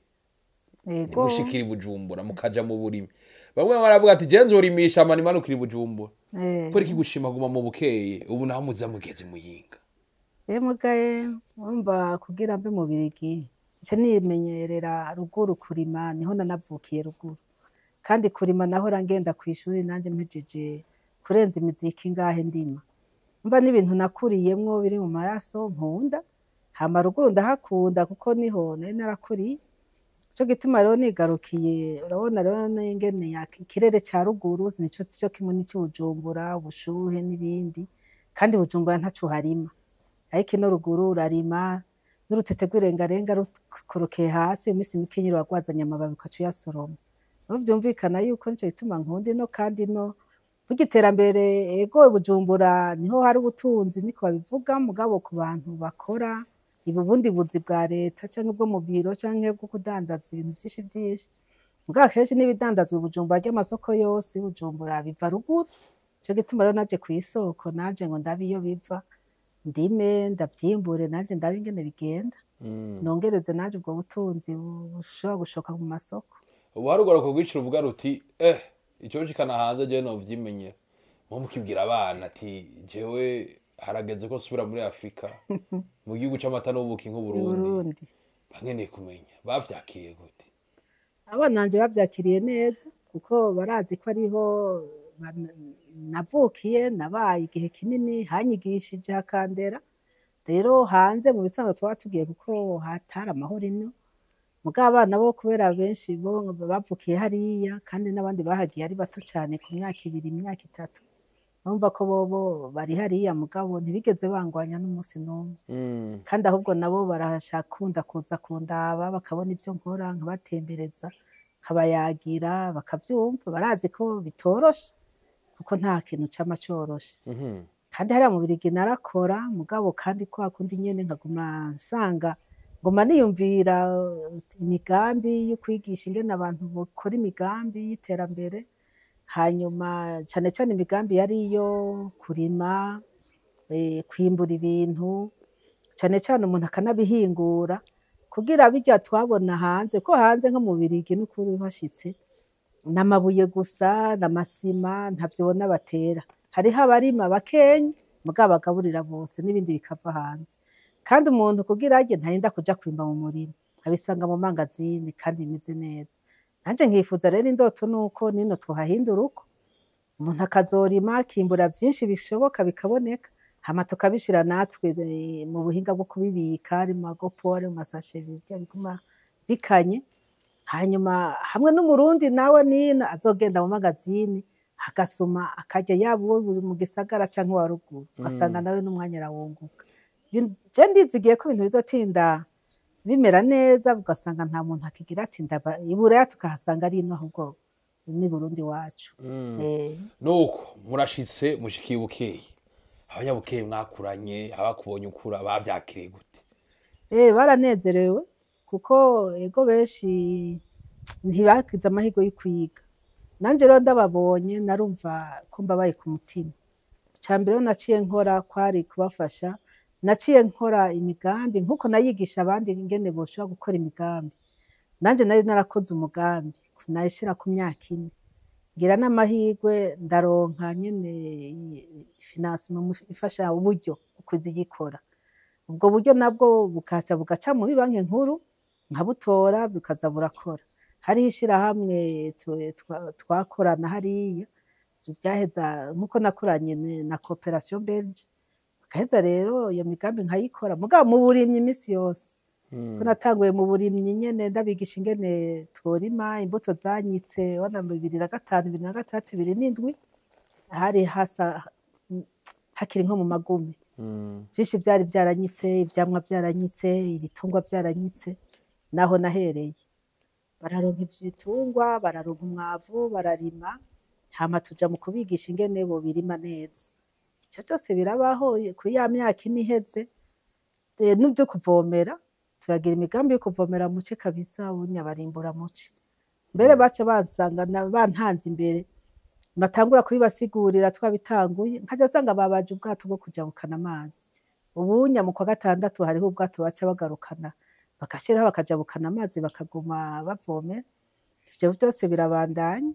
yego mushikira Bujumbura mukaja mu burimi bamwe baravuga ati je nzorimisha amani manukira Bujumbura kuri kigushima guma mu bukeye ubu naho muza mugeze muyinga mugaye umva kugira mbe mu Bubirigi nce nimenyerera ruguru kurima niho nanavukiye ruguru kandi kurima naho rangenda kwishuri nanje mpejeje kurenza imiziki ngahe ndima umva n'ibintu nakuriyemwo biri mu maraso nkunda hama ruguru ndahakunda kuko niho nari narakuriye Nico gituma rero nigarukiye, urabona rero n'ingene ikirere ca ruguru nico kimwe n'ic'Ibujumbura, ubushuhe n'ibindi, kandi Bujumbura ntaco uharima, ariko ino ruguru urarima, n'urutete rw'irengarenga rukorokeye hasi, imisi mikeyi ruba rwazanye amababi ugaca uyasoroma. Rero vyumvikana yuko nico gituma nkunda ino, kandi ino burya iterambere, ego Bujumbura niho hari ubutunzi niko babivuga, mugabo ku bantu bakora ubundi buzi bwa leta canke bwo mu biro canke bwo kudandaza ibintu vyinshi, mugabo kenshi n'ibidandazwa i Bujumbura ry'amasoko yose i Bujumbura biva ruguru. Nico gituma rero naje kw'isoko, naje ngo ndabe iyo biva, ndime ndavyimbure, nanje ndabe ingene bigenda, nongereze naje ubwo butunzi bushobora gushoka mu masoko. Ubu hari urwaruka rwinshi ruvuga ruti ico nshikana hanze jewe novyimenyera, mwo mukibwira abana ati jewe harageze ko nsubira muri Afrika mu gihugu c'amata n'ubuki nk'Uburundi, bankeneye kumenya bavyakiriye gute? Abana banje bavyakiriye neza, kuko barazi ko ariho navukiye, nabaye igihe kinini, hanyigishije hakandera. Rero hanze mu bisanzwe twaba tugiye kuko hatari amahoro ino, mugabo abana bo kubera benshi bo bavukiye hariya, kandi n'abandi bahagiye ari bato cane ku myaka 2, imyaka 3, urumva ko bobo bari hariya, mugabo ntibigeze bangwanya n'umusi n'umwe, kandi ahubwo nabo barashakunda kuza kundaba, bakabona ivyo nkora, nkabatembereza, nkabayagira, bakavyumva, barazi ko bitoroshe, kuko nta kintu cama coroshe. Kandi hariya mu Bubiligi narakora, mugabo kandi kwa kundi nyene nkaguma nsanga, nguma niyumvira imigambi yo kwigisha ingene abantu bokora imigambi y'iterambere, hanyuma cane cane imigambi yari iyo kurima, kwimbura ibintu, cane cane umuntu akanabihingura, kugira birya twabona hanze, ko hanze nko mu Bubiligi n'ukuri uhashitse n'amabuye gusa, n'amasima, ntavyo ubona batera. Hariho abarima bakenyi, mugabo bagaburira bose, n'ibindi bikava hanze. Kandi umuntu kugira arye ntarinda kuja kwimba mu murima, abisanga mu mangazini kandi bimeze neza. Nanje nkifuza rero indoto nuko nino twohahindura uko, umuntu akazorima, akimbura vyinshi bishoboka bikaboneka, hama tukabishira natwe mu buhinga bwo kubibika, ari mu magopore, mu masashe, birya biguma bikanye. Hanyuma hamwe n'umurundi nawe nino azogenda mu magazini agasuma, akarya, yaba uwo mu gisagara canke uwa ruguru, ugasanga nawe n'umwanya arawunguka. Je ndizigiye ko ibintu bizotinda bimera neza, ugasanga nta muntu akigira ati ndaba iburaya, tukahasanga ari ino, ahubwo ni Burundi wacu. Nuko murashitse mushikiye Bukeye, abanyabukeye mwakuranye, abakubonye ukura bavyakiriye gute? Baranezerewe, kuko ego benshi ntibagize amahirwe yo kwiga. Nanje rero ndababonye narumva ko mbabaye ku mutima. Icambere rero naciye nkora kwari kubafasha, naciye nkora imigambi nkuko nayigisha abandi ingene boshobora gukora imigambi. Nanje nari narakoze umugambi nayishira ku myaka 4, ngira n'amahirwe ndaronka nyene financement ifasha uburyo kuzigikora. Ubwo buryo nabwo bugaca muri banki nkuru, nkabutora bukaza burakora. Hariho ishirahamwe twakorana hariya, ryaheza nkuko nakoranye na Coopération Belge, bagaheza rero iyo migambi nkayikora, mugabo mu burimyi imisi yose. Ko natanguye mu burimyi nyene ndabigisha ingene tworima, imbuto zanyitse wana mu 2005, 2006, 2007, hari hakiri nko mu magume. Vyinshi vyari vyaranyitse, ivyamwa vyaranyitse, ibitungwa vyaranyitse, naho nahereye. Bararonka ibitungwa, bararonka umwavu, bararima, hama tuja mu kubigisha ingene bo birima neza. Ivyo vyose birabaho kuri ya myaka 4 iheze. N'ivyo kuvomera, turagira imigambi yo kuvomera muce kabisa, ubunya barimbura muce. Mbere baca basanga bantanze imbere, batangura kubibasigurira twabitanguye, nkaja sanga babaje ubwato bwo kujabukana amazi. Ubunya mu kwa gatandatu hariho ubwato baca bagarukana, bagashiraho bakajabukana amazi, bakaguma bavomera. Ivyo vyose birabandanya.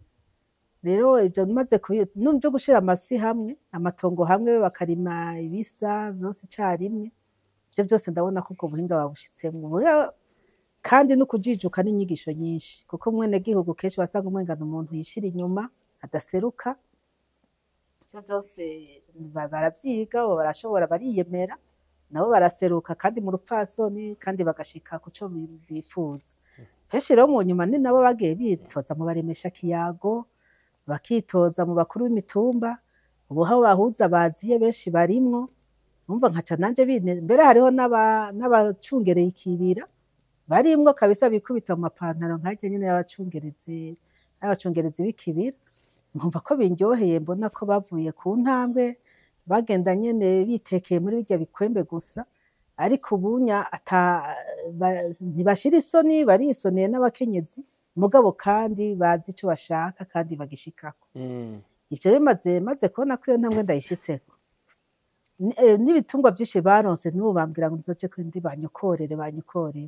Rero ivyo bimaze byo gushira amasi hamwe, amatongo hamwe, bakarima ibisa byose icarimwe. Ivyo byose ndabona ko ubwo buhinga babushitsemwo. Kandi no kujijuka n'inyigisho nyinshi, kuko mwene gihugu kenshi basanga umwengana umuntu yishira inyuma adaseruka. Ivyo byose baravyiga, barashobora, bariyemera, nabo baraseruka kandi mu rupfasoni, kandi bagashika kuco bifuza. kenshi rero mu nyuma ni nabo bagiye bitoza mu baremesha kiyago bakitoza mu bakuru b'imitumba ubu aho bahuza baziye benshi barimwo numva nkaca nanje mbere hariho n'abacungereye ikibira barimwo kabisa bikubita mu mapantaro nkaje nyene y'abacungerezi b'ikibira nkumva ko bindyoheye mbona ko bavuye ku ntambwe bagenda nyene bitekeye muri birya bikwembe gusa ariko ubunya ntibashira isoni barisoneye n'abakenyezi mugabo kandi bazi ico bashaka kandi bagishikako ivyo rero maze kubona ko iyo ntambwe ndayishitseko n'ibitungwa vyinshi baronse n'ubu bambwira ngo nzoje ndi banyokorere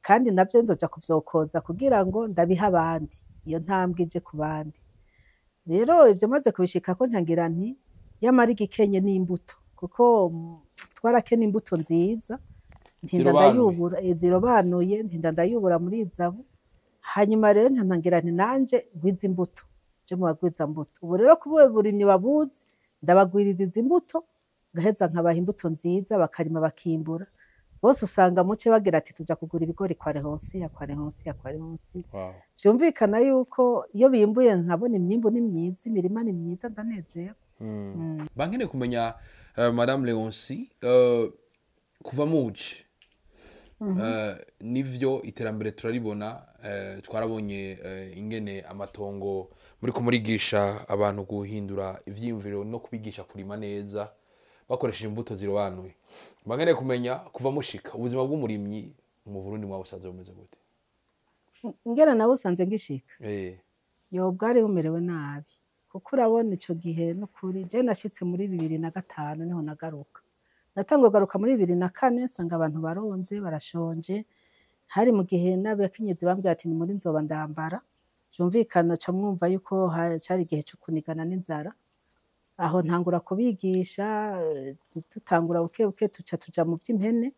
kandi navyo nzoja kuvyokoza kugira ngo ndabiha abandi iyo ntambwe ije ku bandi rero ivyo maze kubishikako ncangira nti yamara igikenye n'imbuto kuko twarakena imbuto nziza ntinda ndayubura zirobanuye ntinda ndayubura muri izabu hanyuma rero ncangira nti nanje gwiza imbuto je mu bagwiza mbuto ubu rero kubuye burimye babuzi ndabagwiriza izi mbuto gaheza nkabaha imbuto nziza bakarima bakimbura bose usanga muce bagira ati tuja kugura ibigori kwa Rehonsi vyumvikana yuko iyo bimbuye nkabona imyimbu ni myiza imirima ni myiza ndanezera bankene kumenya Madame Leoncie kuva muje nivyo iterambere turaribona twarabonye ingene amatongo muri kumurigisha abantu guhindura ivyiyumviro no kubigisha kurima neza bakoresheje imbuto zirobanuye bankene kumenya kuva mushika ubuzima bw'umurimyi mu Burundi mwabusanze bumeze gute ingene nabusanze ngishika yo bwari bumerewe nabi kuko urabona ico gihe n'ukuri je nashitse muri 2005 niho nagaruka natanguye garuka muri 2004 sanga abantu baronze barashonje hari mu gihe n'abakenyezi bambwiye ati ni muri nzoba ndambara byumvikana ca mwumva yuko cari igihe cyo kunigana n'inzara aho ntangura kubigisha tutangura buke tuja mu by'impene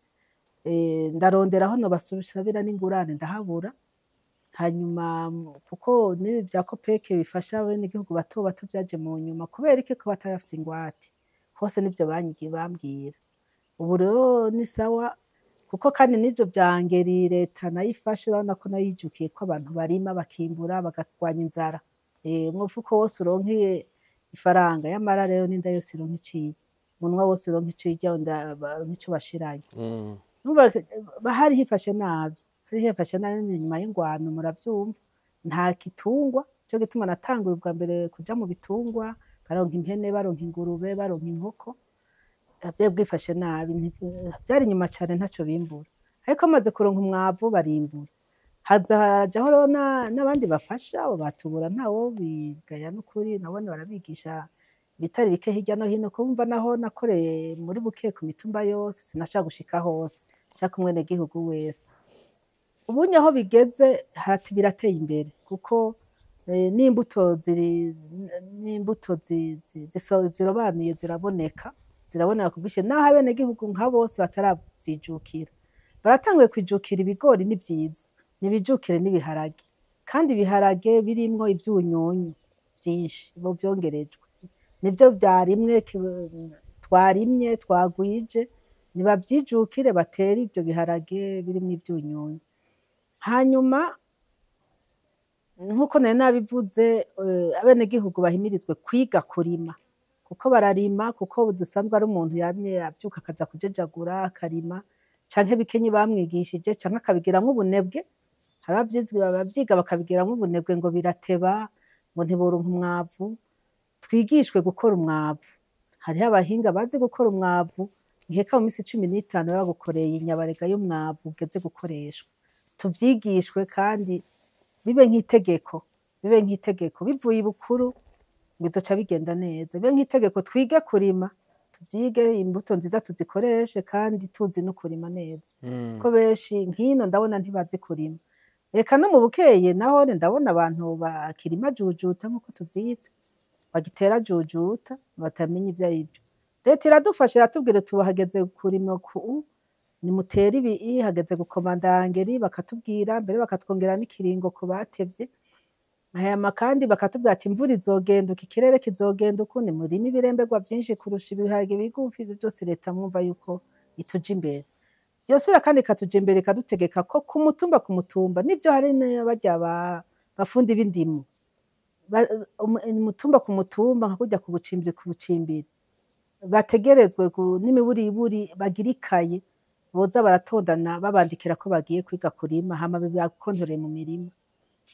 ndaronderaho no basubira n'ingurane ndahabura hanyuma kuko nibi vya kopeke bifasha bene igihugu bato byaje mu nyuma kubera iki ko batayafise ingwate hose nivyo banyigiye bambwira ubu rero ni sawa kuko kandi nivyo byangeri leta nayifashe bana ko nayijukiye ko abantu barima bakimbura bagakwana inzara umufuko wose uronkiye ifaranga yamara rero ninda yose ironka iciye munwa wose uronka iciye nk'ico bashiranye bahari hifashe nabi hari hifashe nabi nyuma y'ingwano muravyumva nta kitungwa cyo gituma natanguye ubwa mbere kuja mu bitungwa baronka impene baronka ingurube baronka inkoko bwifashe nabi byari nyuma cyane ntaco bimbura ariko amaze kuronka umwavu barimbura hajaho n'abandi bafasha abo batubura ntawo bigaya n'ukuri nabone barabigisha bitari bike hirya no hino kumva naho nakoreye muri buke ku mitumba yose sinashaka gushika hose cyaka umwene gihugu wese ubunye aho bigeze hati birateye imbere kuko n'imbuto zirobanuye ziraboneka kubwishe naho abene gihugu nka bose batarabyijukira baratanguye kwijukira ibigori ni byiza nibijukire n'ibiharage kandi ibiharage birimwo ivyunyunyu byinshi bo byongerejwe nibyo byarimwe twarimye twagwije nibabyijukire batera ibyo biharage birimwo ivyunyunyu hanyuma nkuko nari nabivuze abene gihugu bahimirizwe kwiga kurima kuko bararima kuko dusanzwe ari umuntu yamye avyuka akaja kujejagura akarima canke bikenye bamwigishije canke akabigira nk'ubunebwe abavyiga bakabigira nk'ubunebwe ngo birateba ngo ntiboronka umwavu twigishwe gukora umwavu hariho abahinga bazi gukora umwavu nkeka mu minsi 15 bagukoreye inyabarega y'umwavu ugeze gukoreshwa tuvyigishwe kandi bibe nk'itegeko bivuye ibukuru bizoca bigenda neza bibe nk'itegeko twige kurima tuvyige imbuto nziza tuzikoreshe kandi tuzi no kurima neza ko benshi nkino ndabona ntibazi kurima reka no mu bukeye naho ndabona abantu bakirima jujuta nkuko tuvyita bagitera jujuta batamenye ivyo arivyo leta iradufasha yatubwire tubahageze kurima ku ni mutera ibi hageze gukomandangeri bakatubwira mbere bakatwongera n'ikiringo ko batevye hama kandi bakatubwira ati imvura izogenda ikirere kizogenda uko ni murima ibirembegwa byinshi kurusha ibihage bigufi byose leta mwumva yuko ituja imbere yosubira kandi ikatuja imbere ikadutegeka ko ku mutumba nivyo hari barya bafundi b'indimo umutumba ku mutumba nka kurya ku bucimbiri bategerezwe n'imiburiburi bagira ikaye boza baratondana babandikira ko bagiye kwiga kurima hama bakontoreye mu mirima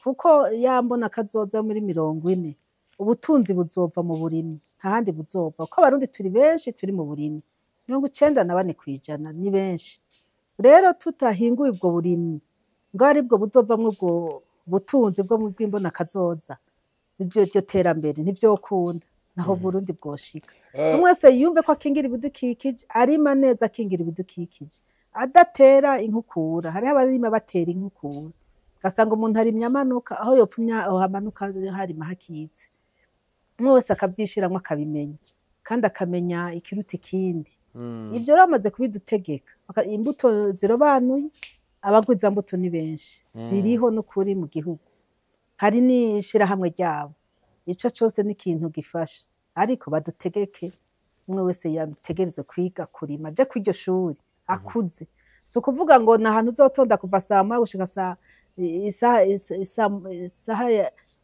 kuko yambona kazoza muri 40 ubutunzi buzova mu burimyi nta handi buzova ko abarundi turi benshi turi mu burimyi 94% ni benshi rero tutahinguye ubwo burimyi ngo aribwo buzovamwo ubwo butunzi bwo mu bw'imbona kazoza iryo terambere ntivyokunda naho Burundi bwoshika umwese yumve ko akingira ibidukikije arima neza akingira ibidukikije adatera inkukura hari abarima batera inkukura gasanga umuntu arimya amanuka aho yopfumya aho hamanuka harima hakitse mwese akavyishiramwe akabimenya kandi akamenya ikiruta ikindi ivyo ramaze kubidutegeka imbuto zirobanuye abagwiza mbuto ni benshi ziriho n'ukuri mu gihugu hari n'ishira hamwe ryabo ico cyose n'ikintu gifasha ariko badutegeke umwe wese yategereze kwiga kurima je kw'iryo shuri akuze so kuvuga ngo na hantu uzotonda kuva saa 1 gushika saa isaha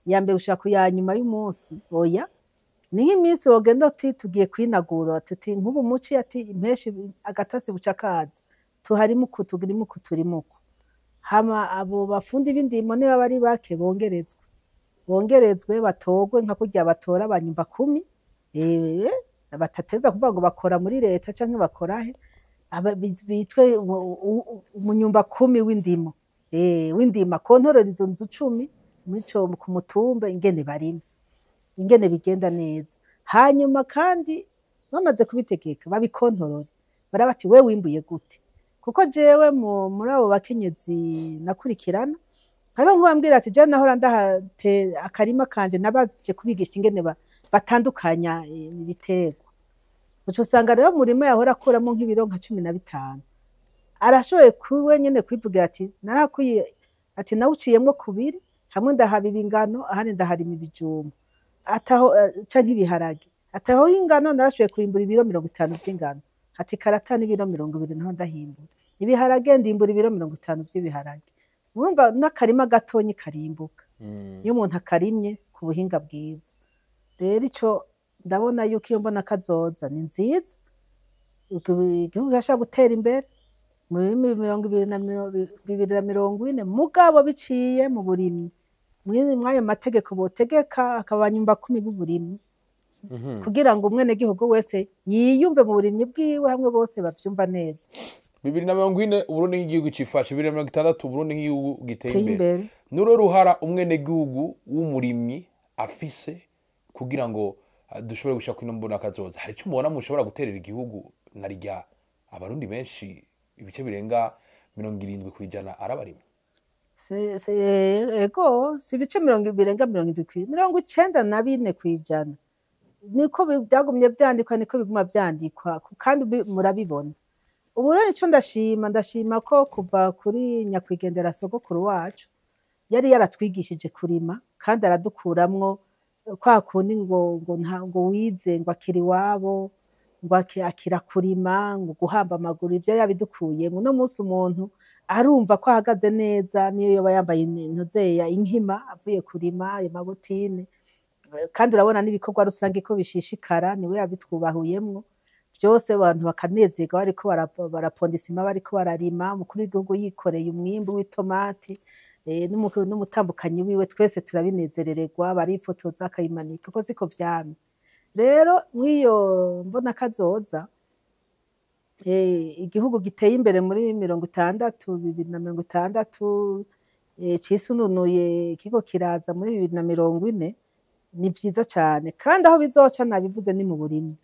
ya mbere gushika ku ya nyuma y'umunsi oya ni nk'iminsi wogenda uti tugiye kwinagura tuti nk'ubu muci ati impeshi agatasi bucakaza tuharimo kutugirimo kuturimuko hama abo bafundi b'indimo niba bari bake bongerezwe batogwe nka kurya batora abanyumba 10 batateza kuvuga ngo bakora muri leta canke bakora he bitwe umunyumba 10 w'indimo w'indima kontorera izo nzu 10 mico ku mutumba ingene barimo ingene bigenda neza hanyuma kandi bamaze kubitegeka babikontorore barabati we wimbuye gute kuko jewe muri abo bakenyezi nakurikirana hariho nk'uwambwira ati je nahora ndahate akarima kanje nabaje kubigisha ingene batandukanya ibiterwa uco usanga rero murima yahora akuramo nk'ibiro nka 15 arashoboye kuwe nyene kwivugira ati narakwiye ati nawuciyemwo kubiri hamwe ndahabiba ingano ahandi ndaharima ibijumba ataho canke ibiharage ataho ingano narashoboye kuimbura ibiro 50 by'ingano ati karata n'ibiro 20 naho ndahimbura ibiharage ndimbura ibiro 50 by'ibiharage urumva n'akarima gatonyi karimbuka iyo umuntu akarimye ku buhinga bwiza rero ico ndabona yuko iyo mbona kazoza ni nziza igihugu gasha gutera imbere muri 2040 mugabo biciye mu burimyi mwayo mategeko botegeka akabanyumba 10 b'uburimyi kugira ngo umwene gihugu wese yiyumve mu burimyi bwiwe hamwe bose bavyumva neza 2040 Uburundi nk'igihugu cifashe 2060 Uburundi nk'igihugu giteye imbere nuro ruhara umwene gihugu w'umurimyi afise kugira ngo dushobore gushaka kwino mbona kazoza hari cyo mubona mushobora guterera igihugu narijya abarundi benshi ibice birenga 70% arabarimo ego si ibice 94% niko byagumye byandikwa niko biguma byandikwa kandi murabibona ubu rero ico ndashima ko kuva kuri nyakwigendera sogokuru wacu yari yaratwigishije kurima kandi aradukuramwo kwa kundi ngo wize ngo akiri wabo ngo akira kurima ngo guhamba amaguru ivyo yabidukuyemo no munsi umuntu arumva ko ahagaze neza niyo yoba yambaye intozeya inkima avuye kurima ayo mabutine kandi urabona n'ibikorwa rusange ko bishishikara niwe yabitwubahuyemwo byose abantu bakanezerwa bariko baraponda isima bariko bararima umukuru w'igihugu yikoreye umwimbu w'itomati n'umutambukanyi wiwe twese turabinezerererwa barifotoza akayimanika kuko siko vyamye rero mwiyo mbona kazoza igihugu giteye imbere muri 2060 cisununuye kiko kiraza muri 2040 ni vyiza cane kandi aho bizoca nabivuze ni mu burimyi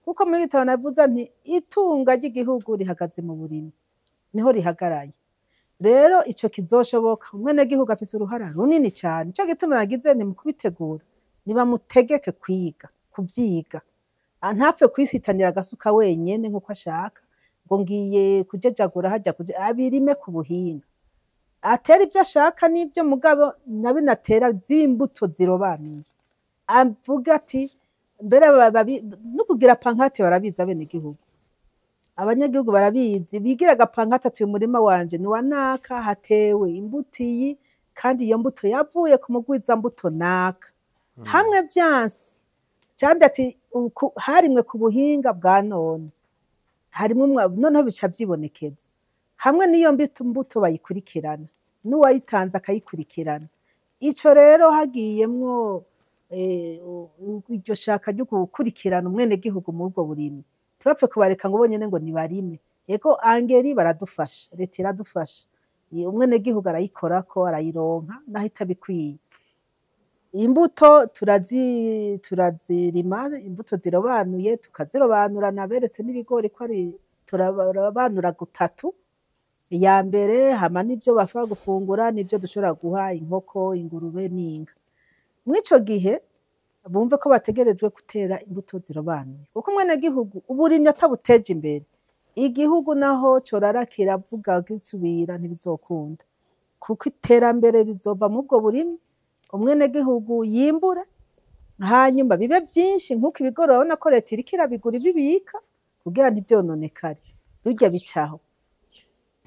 kuko muri gitabo navuze nti itunga ry'igihugu rihagaze mu burimyi niho rihagaraye rero ico kizoshoboka umwene gihugu afise uruhara runini cane ico gituma nagize ni mu kubitegura niba mutegeke kwiga kuvyiga ntapfe kwisitanira agasuka wenyene nkuko ashaka ngo ngiye kujejagura hajya abirime ku buhinga atera ibyo ashaka n'ibyo mugabo nabinatera z'imbuto zirobanuye avuga ati mbere no kugira pankate barabiza bene gihugu abanyagihugu barabizi bigira agapanga atatu uyu murima wanje ni wa naka hatewe imbuto iyi kandi iyo mbuto yavuye ku mugwiza mbuto naka hamwe vyanse cyandi ati harimwe ku buhinga bwa none harimo noneho bica vyibonekeza hamwe n'iyo mbuto bayikurikirana n'uwayitanze akayikurikirana ico rero hagiyemwo iryo shaka ryo gukurikirana umwenegihugu muri ubwo burimi tubapfe kubareka ngo bonyene ngo nibarime yego angeri baradufasha leta iradufasha umwenegihugu arayikorako arayironka naho itabikwiye imbuto turazirima imbuto zirobanuye tukazirobanurana beretse n'ibigori ko ari turarobanura gutatu iya mbere hama n'ivyo bashobora gufungura n'ivyo dushobora guha inkoko ingurube n'inka mw'ico gihe bumve ko bategerejwe gutera imbuto zirobanuye kuko umwenegihugu uburimyi atabuteje imbere igihugu naho corara kiravuga gisubira ntibizokunda kuko iterambere rizova mu bwo burimyi umwenegihugu yimbura hanyuma bibe vyinshi nk'uko ibigori urabona ko leta iriko irabigura ibibika kugira ntivyononekare birya bicaho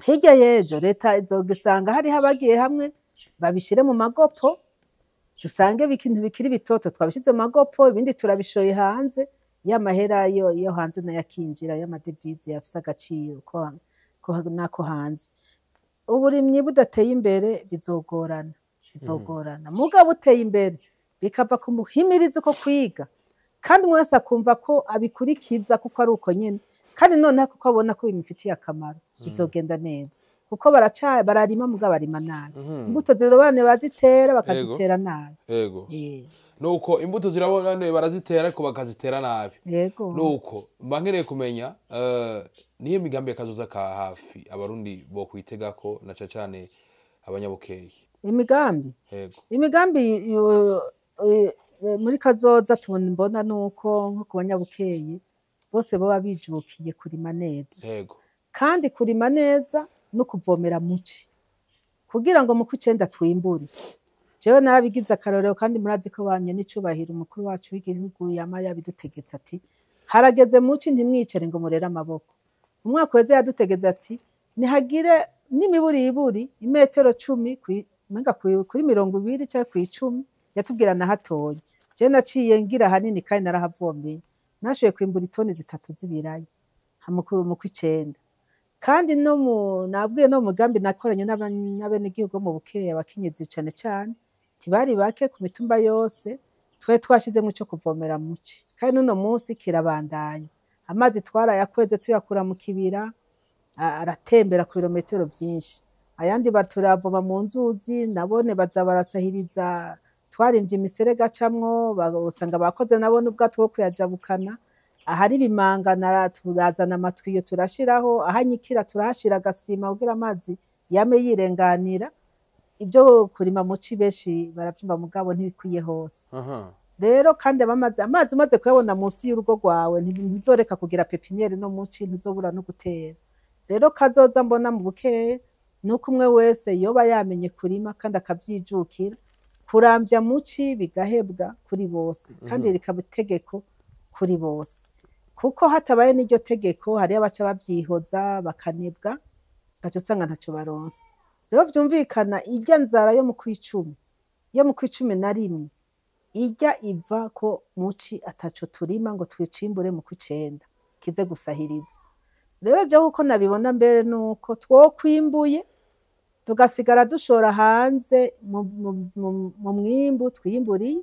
hirya y'ejo leta izogisanga hariho abagiye hamwe babishire mu magopo dusange ikintu bikiri bitoto twabishize mu magopo ibindi turabishoye hanze y'amahera yo hanze nayo akinjira y'amadevize yafise agaciro nako hanze uburimyi budateye imbere bizogorana mugabo uteye imbere bikava ku muhimirizo ko kwiga kandi umwe wese akumva ko abikurikiza kuko ari uko nyene kandi noneho kuko abona ko bimufitiye akamaro bizogenda neza kuko bararima mugabo barima nabi imbuto zirobane bazitera bakazitera nabi yego nuko imbuto zirabone barazitera ariko bakazitera nabi yego nuko mbangereye kumenya niyo migambi yakazoza ka hafi abarundi bo kwitegako na cyane abanyabukeye imigambi muri kazoza tubona mbona nuko nko ku banyabukeye bose baba bijukiye kurima neza yego kandi kurima neza no kuvomera muci kugira ngo mu kw'icenda twimbure jewe narabigize akarorero kandi murazi ko banye n'icubahiro umukuru wacu w'igihugu yama yabidutegetse ati harageze muci ntimwicare ngo murere amaboko umwaka weze yadutegetse ati nihagire n'imiburiburi imetero 10 kuri 20 cyangwa ku 10 yatubwira na hatoye je naciye ngira hanini kandi narahavomeye nashoye kwimbura itoni 3 z'ibirayi hamukuru mu kw'icenda kandi nabwiye no mugambi nakoranye n'abenegihugu mu bukeye abakenyezi cane cane tibari bake ku mitumba yose twe twashizemo ico kuvomera muci kandi nuno munsi kirabandanya amazi twarayakweze tuyakura mu kibira aratembera ku birometero byinshi ayandi baturavoma mu nzuzi nabone baza barasahiriza twarimvye imiserega camwo usanga bakoze nabone ubwato bwo kuyajabukana ahari bimangana turazana amatwiyo turashiraho ahanyikira turahashira agasima kugira amazi yame yirenganira ibyo kurima muci beshi baravyumva mugabo ntibikwiye hose rero kandi amazi umaze kuyabona munsi y'urugo rwawe ntibizoreka kugira pepiniere no muci ntuzobura no gutera rero kazoza mbona mu bukeye nuko umwe wese yoba yamenye kurima kandi akavyijukira kuramvya muci bigahebwa kuri bose kandi rikaba itegeko kuri bose kuko hatabaye n'iryo tegeko hari abaca bavyihoza bakanebwa gaco usanga ntaco baronse rero vyumvikana irya nzara yo mu kw'icumi na rimwe irya iva ko muci ataco turima ngo twicimbure mu kw'icenda kize gusahiriza rero je uko nabibona mbere nuko twokwimbuye tugasigara dushora hanze mu mwimbu twimburiye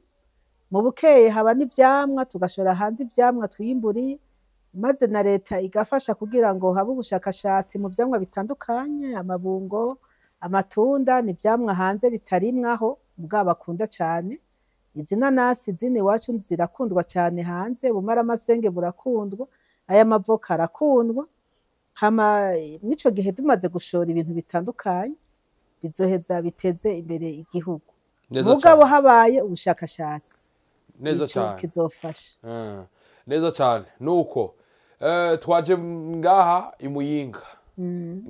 mu bukeye haba n'ivyamwa tugashora hanze ivyamwa twimburiye maze na leta igafasha kugira ngo habe ubushakashatsi mu vyamwa bitandukanye amabungo amatunda ni vyamwa hanze bitarimwaho mugabo bakunda cane izi nanasi zine iwacu zirakundwa cane hanze bumaramasenge burakundwa aya mavoka arakundwa hama nico gihe tumaze gushora ibintu bitandukanye bizoheza biteze imbere igihugu mugabo habaye ubushakashatsi neza cyane kizofasha neza cyane nuko twaje ngaha imuyinga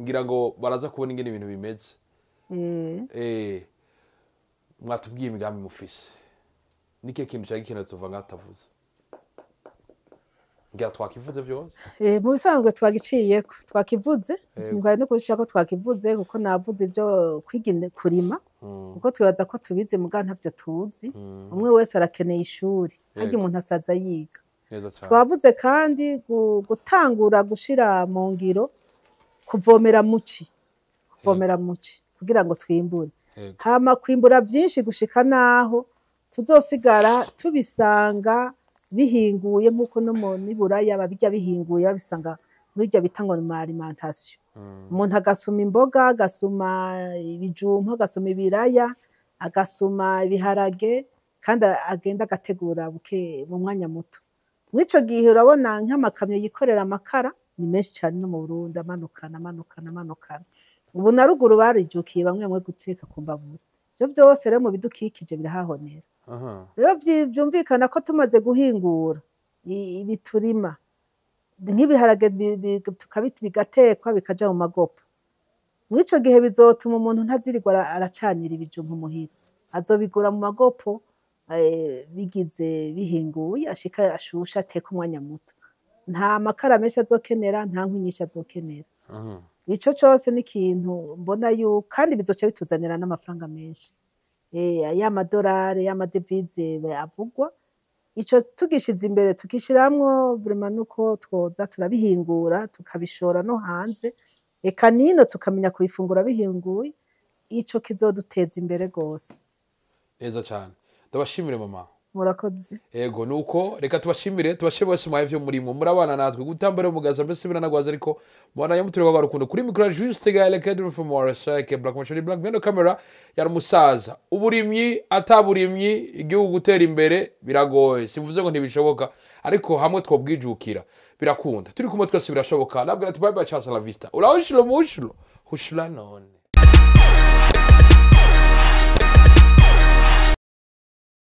ngira ngo baraza kubona ingene ibintu bimeze mwatubwiye imigambi mufise nike kintu cyari kintu tuva ngatavuze ngira twakivuze vyose mu bisanzwe twagiciyeko twakivuze twari no kubishaka ko twakivuze kuko navuze ibyo kwiga kurima kuko twibaza ko tubize muga ntavyo tuzi umwe wese arakeneye ishuri harya umuntu asaza yiga twavuze kandi gutangura gushira mu ngiro kuvomera muci kugira ngo twimbure hama kwimbura byinshi gushika naho tuzosigara tubisanga bihinguye nk'uko no mu Buraya babijya bihinguye babisanga n'irya bita ngo ni alimentation umuntu agasuma imboga agasuma ibijumba agasuma ibiraya agasuma ibiharage kandi agenda agategura buke mu mwanya muto mwico gihe urabona nk'amakamyo yikorera amakara ni menshi cyane no mu Burundi amanukana ubu na ruguru barijukiye bamwe guteka ku mbabura byo byose rero mu bidukikije birahahonera rero byumvikana ko tumaze guhingura ibiturima nk'ibiharage bigatekwa bikaja mu magopo mwico gihe bizotuma umuntu ntazirirwa aracanira ibijumba muhira azobigura mu magopo bigize bihinguye ashika ashusha ateka umwanya muto nta makara menshi azokenera nta nkwi nyinshi azokenera ico cyose ni ikintu mbona yuko kandi bizoca bituzanira n'amafaranga menshi y'amadolari y'amadevize avugwa ico tugishize imbere tukishiramwo vraiment nuko twoza turabihingura tukabishora no hanze eka nino tukamenya kubifungura bihinguye ico kizoduteza imbere gose neza cyane ndabashimire mama murakoze ego nuko reka tubashimire bose mwavyo murimo murabana natwe gutambara umugaza mbese biranagwaza ariko mwana yamuture kwa rukundo kuri micro juste gale cadre for more shake black machine black bino camera yari musaza uburimyi ataburimyi igihugu gutera imbere biragoye sivuze ngo ntibishoboka ariko hamwe twobwijukira birakunda turi kumwe twese birashoboka nabwo ati bye bye chance la vista ula ushlo mushlo hushla none